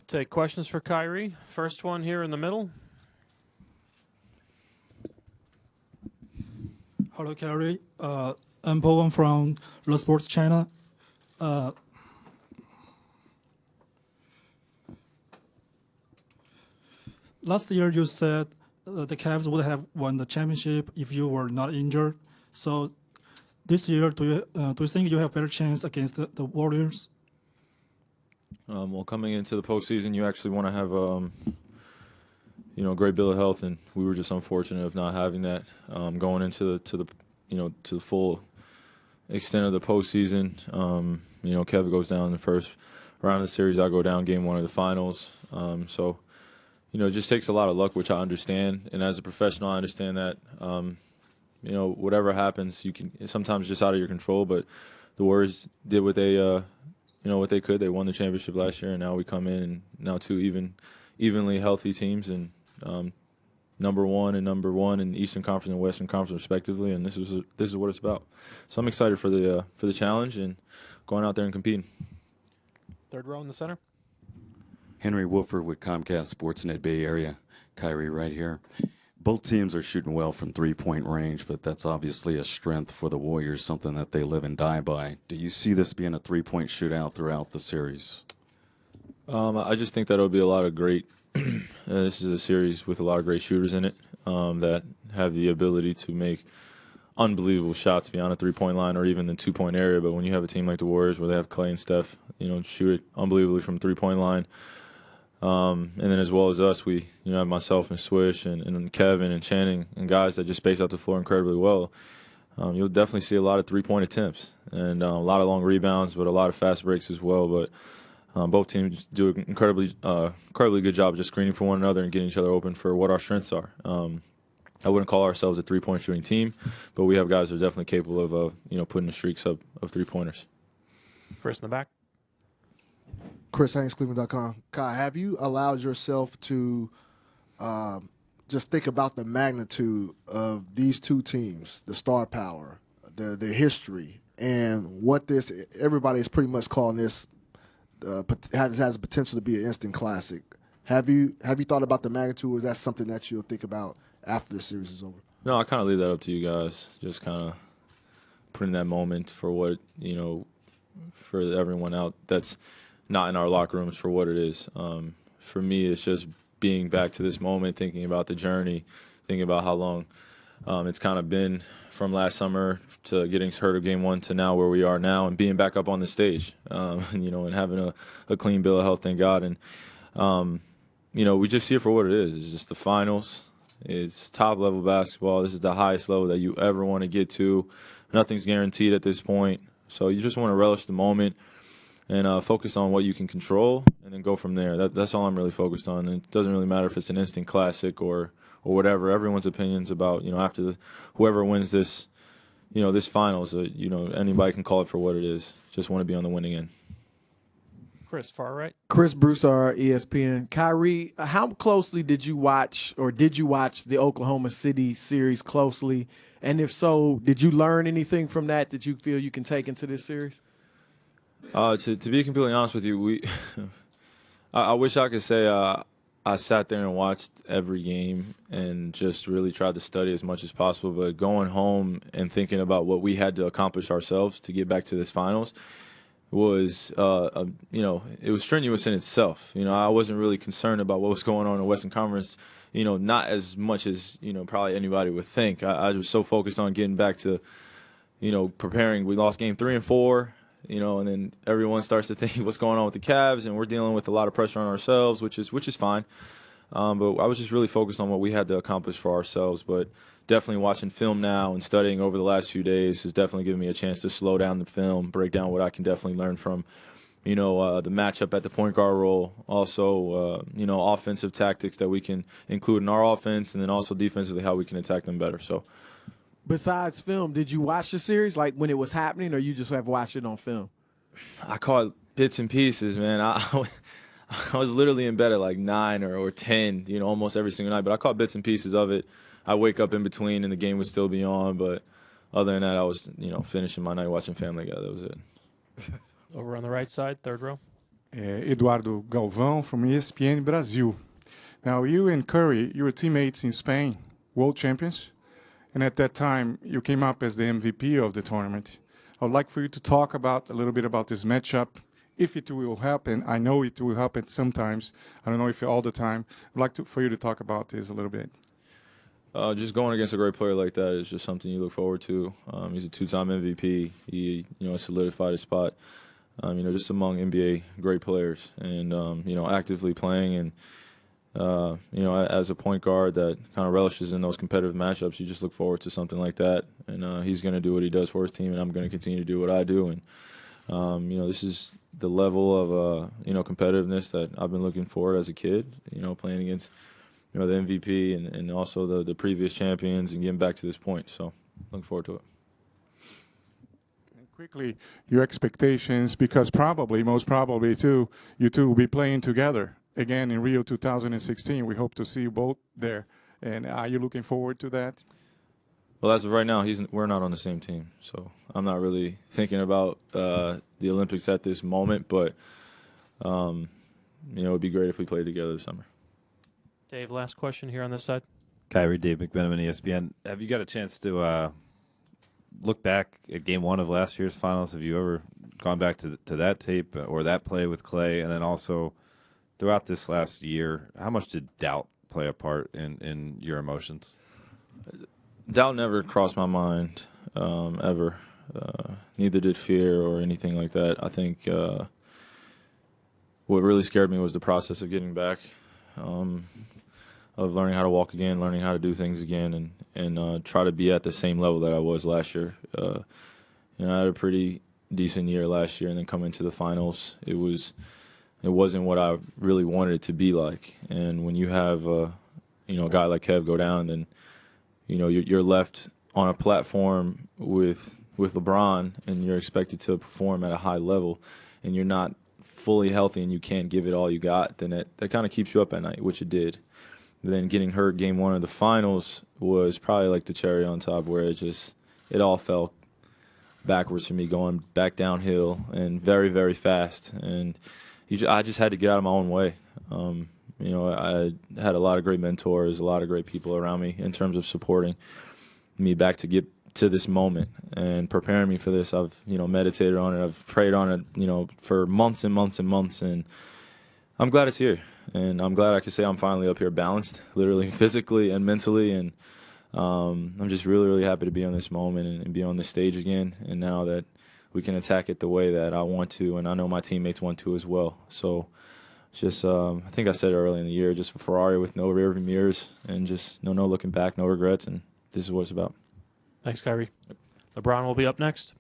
Take questions for Kyrie. First one here in the middle. Hello, Kyrie. I'm Bowen from the Sports China. Last year, you said the Cavs would have won the championship if you were not injured. So this year, do you think you have better chance against the Warriors? Well, coming into the postseason, you actually want to have a great bill of health, and we were just unfortunate of not having that going into the full extent of the postseason. Kevin goes down in the first round of the series. I go down game one of the finals. So it just takes a lot of luck, which I understand. And as a professional, I understand that. Whatever happens, you can sometimes just out of your control. But the Warriors did what they what they could. They won the championship last year, and now we come in and now two evenly healthy teams, and number one in Eastern Conference and Western Conference respectively. And this is what it's about. So I'm excited for the challenge and going out there and competing. Third row in the center. Henry Wolford with Comcast Sportsnet Bay Area. Kyrie right here. Both teams are shooting well from three-point range, but that's obviously a strength for the Warriors, something that they live and die by. Do you see this being a three-point shootout throughout the series? I just think that it'll be a lot of great this is a series with a lot of great shooters in it that have the ability to make unbelievable shots beyond a three-point line or even the two-point area. But when you have a team like the Warriors where they have Clay and Steph, shoot it unbelievably from the three-point line, and then as well as us, we have myself and Swish and Kevin and Channing and guys that just space out the floor incredibly well. You'll definitely see a lot of three-point attempts and a lot of long rebounds, but a lot of fast breaks as well. But both teams do an incredibly good job of just screening for one another and getting each other open for what our strengths are. I wouldn't call ourselves a three-point shooting team, but we have guys that are definitely capable of putting the streaks up of three-pointers. Chris in the back. Chris Haynes, Cleveland.com. Kai, have you allowed yourself to just think about the magnitude of these two teams, the star power, the history, and what this – everybody is pretty much calling this has the potential to be an instant classic. Have you thought about the magnitude, or is that something that you'll think about after the series is over? No, I kind of leave that up to you guys. Just kind of putting that moment for what, for everyone out that's not in our locker rooms for what it is. For me, it's just being back to this moment, thinking about the journey, thinking about how long it's kind of been from last summer to getting hurt of game one to now where we are now and being back up on the stage, and having a clean bill of health, thank God. And, we just see it for what it is. It's just the finals. It's top-level basketball. This is the highest level that you ever want to get to. Nothing's guaranteed at this point. So you just want to relish the moment and focus on what you can control and then go from there. That's all I'm really focused on. And it doesn't really matter if it's an instant classic or whatever. Everyone's opinions about, after whoever wins this, this finals, anybody can call it for what it is. Just want to be on the winning end. Chris, far right. Chris Broussard, ESPN. Kyrie, how closely did you watch the Oklahoma City series closely? And if so, did you learn anything from that you feel you can take into this series? To be completely honest with you, I wish I could say I sat there and watched every game and just really tried to study as much as possible. But going home and thinking about what we had to accomplish ourselves to get back to this finals was, it was strenuous in itself. I wasn't really concerned about what was going on in the Western Conference, not as much as, probably anybody would think. I was so focused on getting back to, preparing. We lost game 3 and 4. And then everyone starts to think what's going on with the Cavs, and we're dealing with a lot of pressure on ourselves, which is fine. But I was just really focused on what we had to accomplish for ourselves. But definitely watching film now and studying over the last few days has definitely given me a chance to slow down the film, break down what I can definitely learn from, the matchup at the point guard role. Also, offensive tactics that we can include in our offense, and then also defensively how we can attack them better. So. Besides film, did you watch the series like when it was happening, or you just have watched it on film? I caught bits and pieces, man. I was literally in bed at like 9 or 10, almost every single night. But I caught bits and pieces of it. I wake up in between, and the game would still be on. But other than that, I was, finishing my night watching Family Guy. That was it. Over on the right side, third row. Eduardo Galvão from ESPN Brasil. Now, you and Curry, you were teammates in Spain, world champions, and at that time, you came up as the MVP of the tournament. I would like for you to talk a little bit about this matchup, if it will happen. I know it will happen sometimes. I don't know if all the time. I'd like for you to talk about this a little bit. Just going against a great player like that is just something you look forward to. He's a two-time MVP. He, solidified his spot. Just among NBA great players, and actively playing, and as a point guard that kind of relishes in those competitive matchups, you just look forward to something like that. And he's going to do what he does for his team, and I'm going to continue to do what I do. And this is the level of competitiveness that I've been looking for as a kid. Playing against the MVP and also the previous champions, and getting back to this point. So looking forward to it. Quickly, your expectations, because most probably too, you two will be playing together again in Rio 2016. We hope to see you both there. And are you looking forward to that? Well, as of right now, we're not on the same team, so I'm not really thinking about the Olympics at this moment. But it would be great if we played together this summer. Dave, last question here on this side. Kyrie, Dave McMenamin, ESPN. Have you got a chance to look back at Game 1 of last year's finals? Have you ever gone back to that tape or that play with Clay? And then also throughout this last year, how much did doubt play a part in your emotions? Doubt never crossed my mind, ever. Neither did fear or anything like that. I think what really scared me was the process of getting back, of learning how to walk again, learning how to do things again, and try to be at the same level that I was last year. I had a pretty decent year last year, and then coming to the finals, it wasn't what I really wanted it to be like. And when you have a guy like Kev go down, then you're left on a platform with LeBron, and you're expected to perform at a high level, and you're not fully healthy, and you can't give it all you got. Then that kind of keeps you up at night, which it did. But then getting hurt Game 1 of the finals was probably like the cherry on top, where it all fell backwards for me, going back downhill and very, very fast. And I just had to get out of my own way. I had a lot of great mentors, a lot of great people around me in terms of supporting me back to get to this moment and preparing me for this. I've, meditated on it. I've prayed on it, for months and months and months. And I'm glad it's here. And I'm glad I can say I'm finally up here balanced, literally, physically and mentally. And I'm just really, really happy to be on this moment and be on this stage again. And now that we can attack it the way that I want to, and I know my teammates want to as well. So just, I think I said it early in the year, just a Ferrari with no rearview mirrors, and just no looking back, no regrets. And this is what it's about. Thanks, Kyrie. LeBron will be up next.